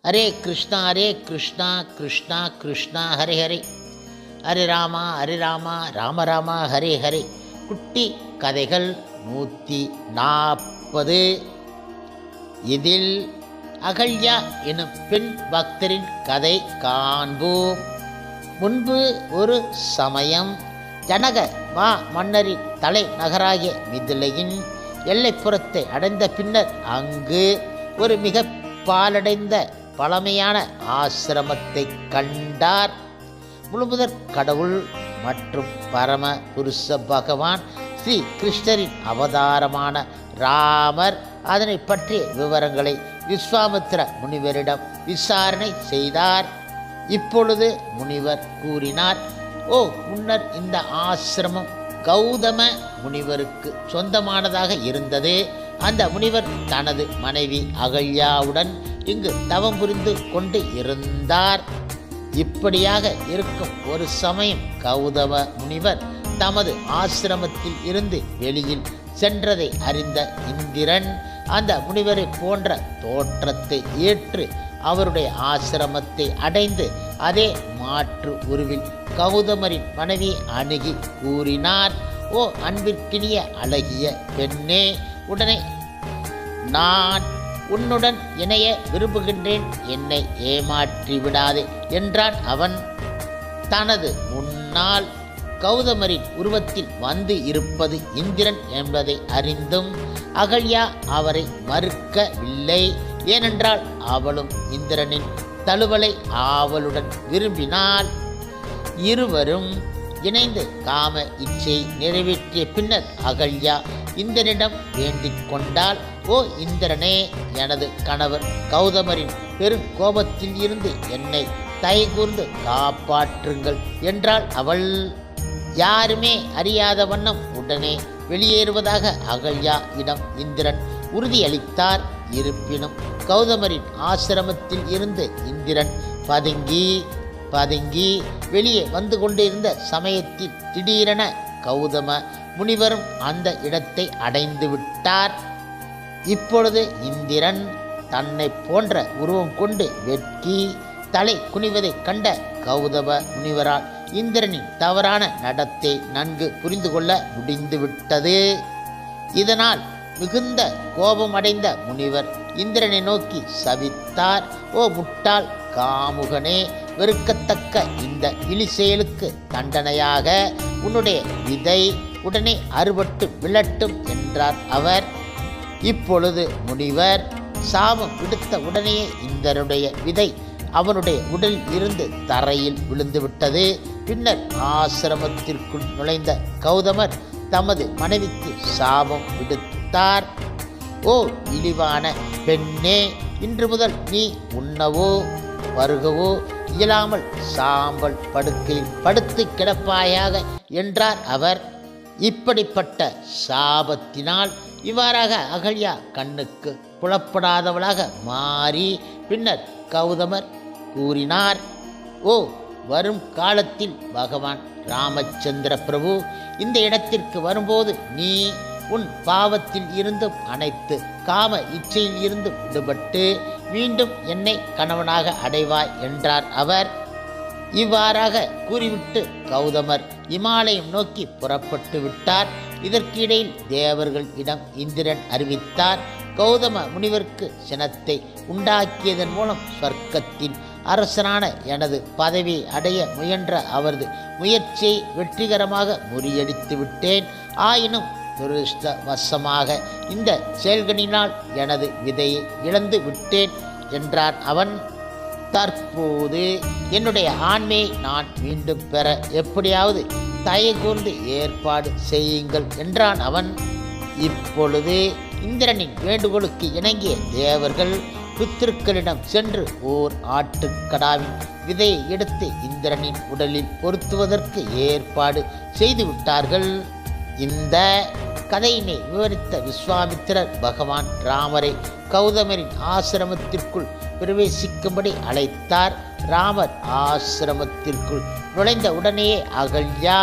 ஹரே கிருஷ்ணா கிருஷ்ணா கிருஷ்ணா ஹரே ஹரே, ஹரே ராமா ராம ராமா ஹரே ஹரே. குட்டி கதைகள் 140. இதில் அகல்யா எனும் பெண் பக்தரின் கதை காண்போம். முன்பு ஒரு சமயம் ஜனக மன்னரின் தலைநகராகிய மிதிலையின் எல்லைப்புறத்தை அடைந்த பின்னர் அங்கு ஒரு மிக பாலடைந்த பழமையான ஆசிரமத்தை கண்டார். முழுமுதற் கடவுள் மற்றும் பரம புருஷ பகவான் ஸ்ரீ கிருஷ்ணரின் அவதாரமான ராமர் அதனை பற்றிய விவரங்களை விஸ்வாமித்திர முனிவரிடம் விசாரணை செய்தார். இப்பொழுது முனிவர் கூறினார், ஓ முன்னர் இந்த ஆசிரமம் கௌதம முனிவருக்கு சொந்தமானதாக இருந்தது. அந்த முனிவர் தனது மனைவி அகல்யாவுடன் இங்கு தவம் புரிந்து கொண்டு இருந்தார். இப்படியாக இருக்கும் ஒரு சமயம் கௌதம முனிவர் தமது ஆசிரமத்தில் இருந்து வெளியில் சென்றதை அறிந்த இந்திரன் அந்த முனிவரை போன்ற தோற்றத்தை ஏற்று அவருடைய ஆசிரமத்தை அடைந்து அதே மாற்று உருவில் கௌதமரின் மனைவி அணுகி கூறினார், ஓ அன்பிற்கினிய அழகிய பெண்ணே, உடனே நான் உன்னுடன் இணைய விரும்புகின்றேன், என்னை ஏமாற்றி விடாதே என்றான் அவன். தனது முன்னால் கௌதமரின் உருவத்தில் வந்து இருப்பது இந்திரன் என்பதை அறிந்தும் அகல்யா அவரை மறுக்கவில்லை. ஏனென்றால் அவளும் இந்திரனின் தழுவலை ஆவலுடன் விரும்பினாள். இருவரும் இணைந்து காம இச்சை நிறைவேற்றிய பின்னர் அகல்யா இந்திரனிடம் வேண்டிக் கொண்டாள், ஓ இந்திரனே, எனது கணவர் கௌதமரின் பெருங்கோபத்தில் இருந்து என்னை தைகூர்ந்து காப்பாற்றுங்கள் என்றாள் அவள். யாருமே அறியாத வண்ணம் உடனே வெளியேறுவதாக அகல்யா இடம் இந்திரன் உறுதியளித்தார். இருப்பினும் கௌதமரின் ஆசிரமத்தில் இருந்து இந்திரன் பதுங்கி வெளியே வந்து கொண்டிருந்த சமயத்தில் திடீரென கௌதம முனிவரும் அந்த இடத்தை அடைந்து விட்டார். இப்பொழுது இந்திரன் தன்னை போன்ற உருவம் கொண்டு வெட்கி தலை குனிவதை கண்ட கௌதம முனிவரால் இந்திரனின் தவறான நடத்தை நன்கு புரிந்து கொள்ள முடிந்துவிட்டது. இதனால் மிகுந்த கோபமடைந்த முனிவர் இந்திரனை நோக்கி சபித்தார், ஓ முட்டாள் காமுகனே, வெறுக்கத்தக்க இந்த இழி செயலுக்கு தண்டனையாக உன்னுடைய விதை உடனே அறுபட்டு விழட்டும் என்றார் அவர். இப்பொழுது முனிவர் சாபம் விடுத்த உடனே இந்திரனுடைய விதை அவனுடைய உடலில் இருந்து தரையில் விழுந்துவிட்டது. பின்னர் ஆசிரமத்திற்குள் நுழைந்த கௌதமர் தமது மனைவிக்கு சாபம் விடுத்தார், ஓ இழிவான பெண்ணே, இன்று முதல் நீ உண்ணவோ பருகவோ இயலாமல் சாம்பல் படுக்கையில் படுத்து கிடப்பாயாக என்றார் அவர். இப்படிப்பட்ட சாபத்தினால் இவ்வாறாக அகல்யா கண்ணுக்கு புலப்படாதவளாக மாறி பின்னர் கௌதமர் கூறினார், ஓ வரும் காலத்தில் பகவான் ராமச்சந்திர பிரபு இந்த இடத்திற்கு வரும்போது நீ உன் பாவத்தில் இருந்தும் அனைத்து காம இச்சையில் இருந்தும் விடுபட்டு மீண்டும் என்னை கணவனாக அடைவாய் என்றார் அவர். இவ்வாறாக கூறிவிட்டு கௌதமர் இமாலயம் நோக்கி புறப்பட்டு விட்டார். இதற்கிடையில் தேவர்கள் இடம் இந்திரன் அறிவித்தார், கௌதம முனிவருக்கு சினத்தை உண்டாக்கியதன் மூலம் சொர்க்கத்தின் அரசனான எனது பதவியை அடைய முயன்ற அவரது முயற்சியை வெற்றிகரமாக முறியடித்து விட்டேன். ஆயினும் துரதிர்ஷ்டவசமாக இந்த செயல்களினால் எனது விதையை இழந்து விட்டேன் என்றான் அவன். தற்போது என்னுடைய ஆண்மையை நான் மீண்டும் பெற எப்படியாவது தயகூர்ந்து ஏற்பாடு செய்யுங்கள் என்றான் அவன். இப்பொழுது இந்திரனின் வேண்டுகோளுக்கு இணங்கிய தேவர்கள் பித்திருக்களிடம் சென்று ஓர் ஆட்டுக்கடாவின் விதையை எடுத்து இந்திரனின் உடலில் பொருத்துவதற்கு ஏற்பாடு செய்துவிட்டார்கள். இந்த கதையினை விவரித்த விஸ்வாமித்திரர் பகவான் ராமரை கௌதமரின் ஆசிரமத்திற்குள் பிரவேசிக்கும்படி அழைத்தார். ராமர் ஆசிரமத்திற்குள் நுழைந்த உடனேயே அகல்யா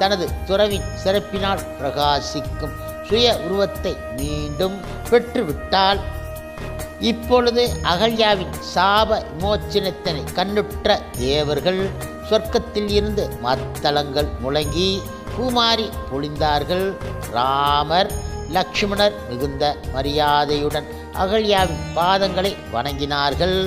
தனது துறவின் சிறப்பினால் பிரகாசிக்கும் சுய உருவத்தை மீண்டும் பெற்றுவிட்டாள். இப்பொழுது அகல்யாவின் சாப விமோச்சனத்தினை கண்ணுற்ற தேவர்கள் சொர்க்கத்தில் இருந்து மத்தளங்கள் முழங்கி பூமாரி பொழிந்தார்கள். ராமர் லக்ஷ்மணர் மிகுந்த மரியாதையுடன் அகல்யாவின் பாதங்களை வணங்கினார்கள்.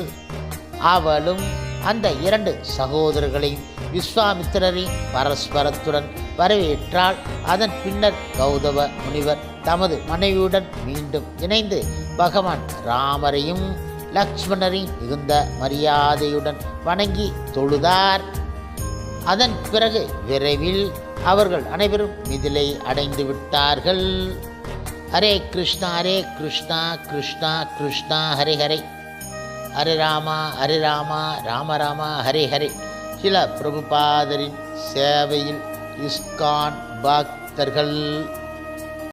அவளும் அந்த 2 சகோதரர்களையும் விஸ்வாமித்திரரின் பரஸ்பரத்துடன் வரவேற்றாள். அதன் பின்னர் கௌதம முனிவர் தமது மனைவியுடன் மீண்டும் இணைந்து பகவான் ராமரையும் லக்ஷ்மணரையும் மிகுந்த மரியாதையுடன் வணங்கி தொழுதார். அதன் பிறகு விரைவில் அவர்கள் அனைவரும் மிதிலை அடைந்து விட்டார்கள். ஹரே கிருஷ்ணா கிருஷ்ணா கிருஷ்ணா ஹரே ஹரே, ஹரே ராமா ராம ராமா ஹரே ஹரே. சில பிரபுபாதரின் சேவையில் இஸ்கான் பக்தர்கள்.